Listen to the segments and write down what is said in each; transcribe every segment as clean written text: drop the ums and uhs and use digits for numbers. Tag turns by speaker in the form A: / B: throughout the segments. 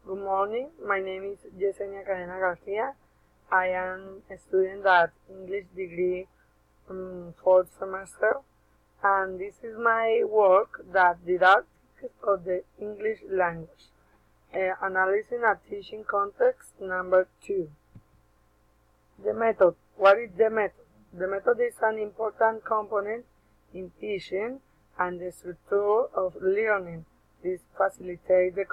A: Good morning, my name is Yesenia Cadena Garcia. I am a student at English degree fourth semester, and this is my work that didactics of the English language. Analyzing a teaching context number 2. The method. What is the method? The method is an important component in teaching and the structure of learning. This facilitates the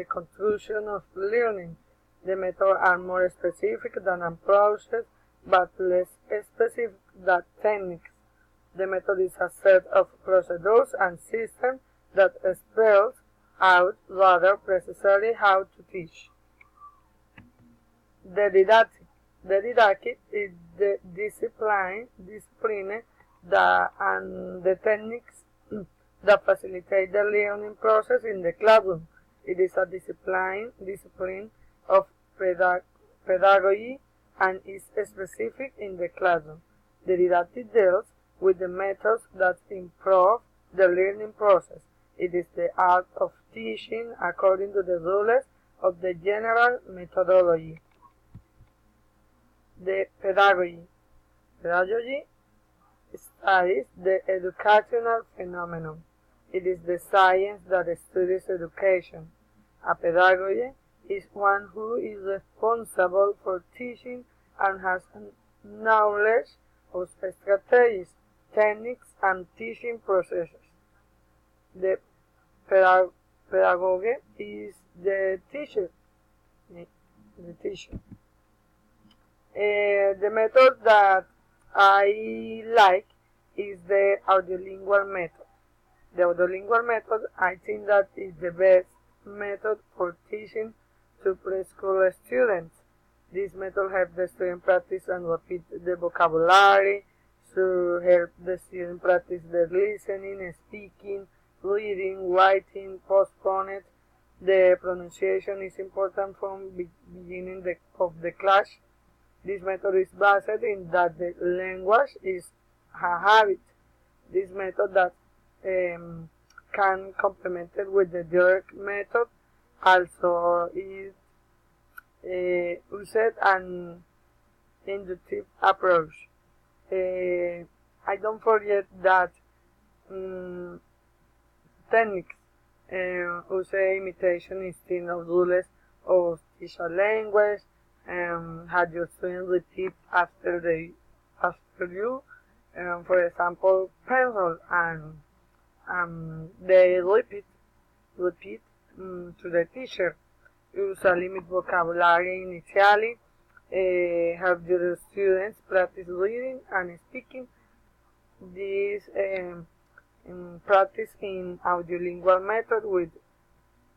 A: construction of learning. The methods are more specific than a process, but less specific than techniques. The method is a set of procedures and systems that spells out rather precisely how to teach. The didactic. The didactic is the discipline and the techniques that facilitate the learning process in the classroom. It is a discipline of pedagogy and is specific in the classroom. The didactic deals with the methods that improve the learning process. It is the art of teaching according to the rules of the general methodology. The pedagogy. Pedagogy studies the educational phenomenon. It is the science that studies education. A pedagogue is one who is responsible for teaching and has knowledge of strategies, techniques, and teaching processes. The pedagogue is the teacher. The method that I like is the audiolingual method. The audiolingual method, I think that is the best method for teaching to preschool students. This method helps the student practice and repeat the vocabulary, to help the student practice the listening, speaking, reading, writing, postponing. The pronunciation is important from beginning of the class. This method is based in that the language is a habit. This method that can complemented with the direct method also is used an inductive approach. I don't forget that techniques use imitation instead of rules of teacher language. Have your students repeat after you. For example, pencil, and they repeat to the teacher. Use a limit vocabulary initially. Have your students practice reading and speaking. This practice in audiolingual method with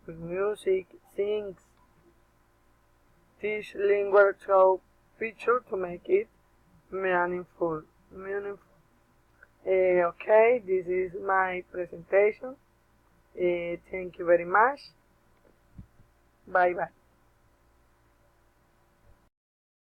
A: music, sings, teach lingual through picture to make it meaningful. Okay, this is my presentation. Thank you very much. Bye bye.